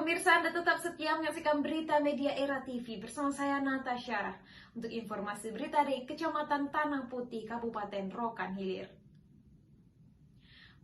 Pemirsa, Anda tetap setia menyaksikan berita media Era TV bersama saya Natasha. Untuk informasi berita dari Kecamatan Tanah Putih, Kabupaten Rokan Hilir.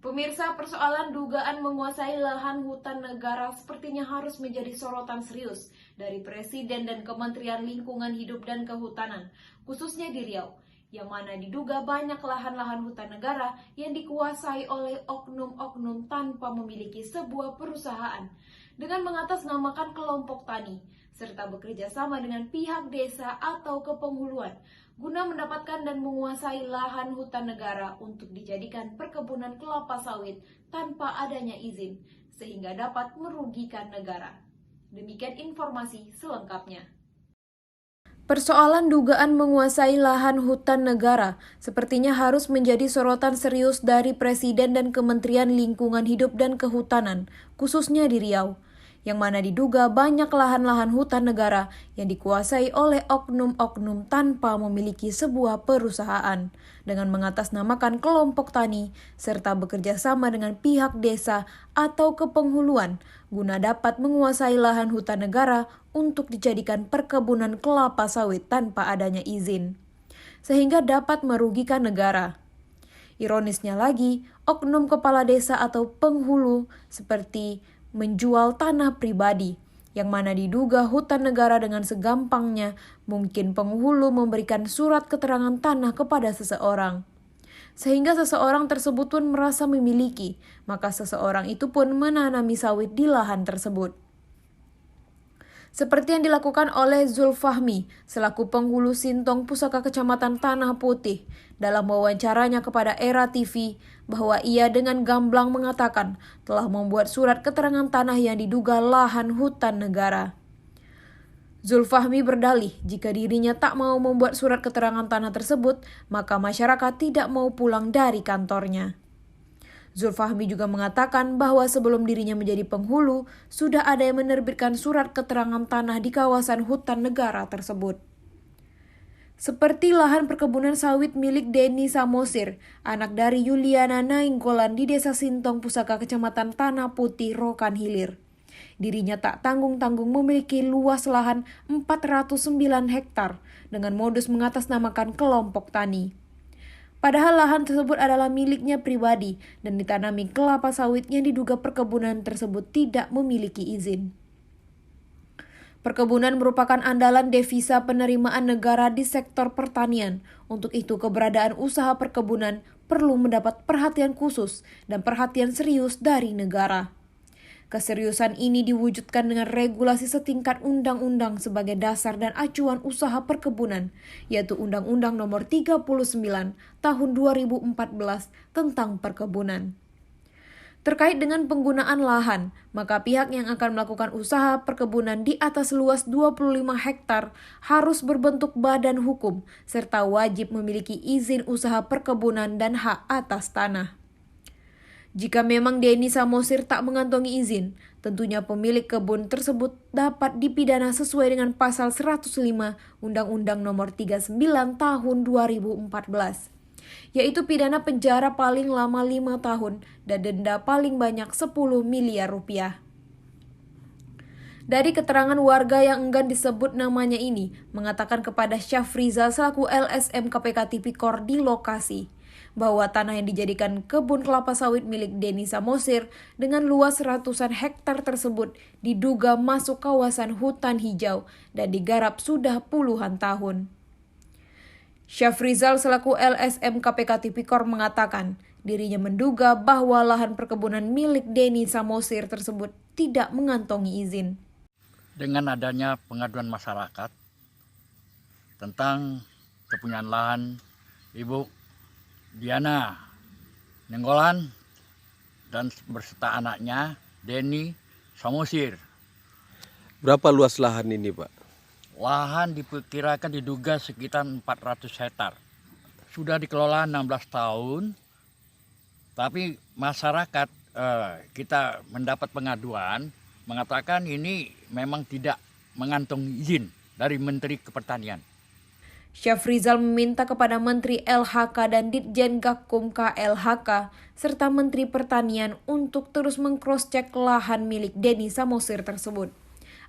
Pemirsa, persoalan dugaan menguasai lahan hutan negara sepertinya harus menjadi sorotan serius dari Presiden dan Kementerian Lingkungan Hidup dan Kehutanan, khususnya di Riau, yang mana diduga banyak lahan-lahan hutan negara yang dikuasai oleh oknum-oknum tanpa memiliki sebuah perusahaan dengan mengatasnamakan kelompok tani, serta bekerja sama dengan pihak desa atau kepenghuluan guna mendapatkan dan menguasai lahan hutan negara untuk dijadikan perkebunan kelapa sawit tanpa adanya izin, sehingga dapat merugikan negara. Demikian informasi selengkapnya. Persoalan dugaan menguasai lahan hutan negara sepertinya harus menjadi sorotan serius dari Presiden dan Kementerian Lingkungan Hidup dan Kehutanan, khususnya di Riau, yang mana diduga banyak lahan-lahan hutan negara yang dikuasai oleh oknum-oknum tanpa memiliki sebuah perusahaan, dengan mengatasnamakan kelompok tani, serta bekerja sama dengan pihak desa atau kepenghuluan, guna dapat menguasai lahan hutan negara untuk dijadikan perkebunan kelapa sawit tanpa adanya izin, sehingga dapat merugikan negara. Ironisnya lagi, oknum kepala desa atau penghulu seperti menjual tanah pribadi, yang mana diduga hutan negara dengan segampangnya mungkin penghulu memberikan surat keterangan tanah kepada seseorang, sehingga seseorang tersebut pun merasa memiliki, maka seseorang itu pun menanami sawit di lahan tersebut. Seperti yang dilakukan oleh Zulfahmi selaku penghulu Sintong Pusaka Kecamatan Tanah Putih dalam wawancaranya kepada Era TV, bahwa ia dengan gamblang mengatakan telah membuat surat keterangan tanah yang diduga lahan hutan negara. Zulfahmi berdalih jika dirinya tak mau membuat surat keterangan tanah tersebut, maka masyarakat tidak mau pulang dari kantornya. Zulfahmi juga mengatakan bahwa sebelum dirinya menjadi penghulu, sudah ada yang menerbitkan surat keterangan tanah di kawasan hutan negara tersebut. Seperti lahan perkebunan sawit milik Denny Samosir, anak dari Yuliana Nainggolan di Desa Sintong Pusaka Kecamatan Tanah Putih, Rokan Hilir. Dirinya tak tanggung-tanggung memiliki luas lahan 409 hektar dengan modus mengatasnamakan kelompok tani. Padahal lahan tersebut adalah miliknya pribadi dan ditanami kelapa sawit yang diduga perkebunan tersebut tidak memiliki izin. Perkebunan merupakan andalan devisa penerimaan negara di sektor pertanian. Untuk itu, keberadaan usaha perkebunan perlu mendapat perhatian khusus dan perhatian serius dari negara. Keseriusan ini diwujudkan dengan regulasi setingkat undang-undang sebagai dasar dan acuan usaha perkebunan, yaitu Undang-Undang Nomor 39 Tahun 2014 tentang perkebunan. Terkait dengan penggunaan lahan, maka pihak yang akan melakukan usaha perkebunan di atas luas 25 hektar harus berbentuk badan hukum, serta wajib memiliki izin usaha perkebunan dan hak atas tanah. Jika memang Denny Samosir tak mengantongi izin, tentunya pemilik kebun tersebut dapat dipidana sesuai dengan pasal 105 Undang-Undang Nomor 39 Tahun 2014, yaitu pidana penjara paling lama 5 tahun dan denda paling banyak 10 miliar rupiah. Dari keterangan warga yang enggan disebut namanya ini, mengatakan kepada Syafrizal selaku LSM KPK Tipikor di lokasi, bahwa tanah yang dijadikan kebun kelapa sawit milik Denny Samosir dengan luas ratusan hektar tersebut diduga masuk kawasan hutan hijau dan digarap sudah puluhan tahun. Syafrizal selaku LSM KPK Tipikor mengatakan dirinya menduga bahwa lahan perkebunan milik Denny Samosir tersebut tidak mengantongi izin. Dengan adanya pengaduan masyarakat tentang kepunyaan lahan Ibu Diana Nainggolan dan berserta anaknya Denny Samosir. Berapa luas lahan ini, Pak? Lahan diperkirakan diduga sekitar 400 hektar. Sudah dikelola 16 tahun, tapi masyarakat kita mendapat pengaduan mengatakan ini memang tidak mengantongi izin dari Menteri Pertanian. Syafrizal meminta kepada Menteri LHK dan Ditjen Gakum KLHK serta Menteri Pertanian untuk terus meng-cross-check lahan milik Denny Samosir tersebut,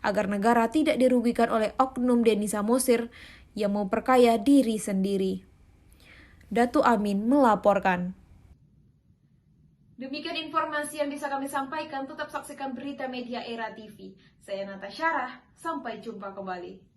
agar negara tidak dirugikan oleh oknum Denny Samosir yang memperkaya diri sendiri. Datu Amin melaporkan. Demikian informasi yang bisa kami sampaikan. Tetap saksikan berita media Era TV. Saya Natasha Syarah. Sampai jumpa kembali.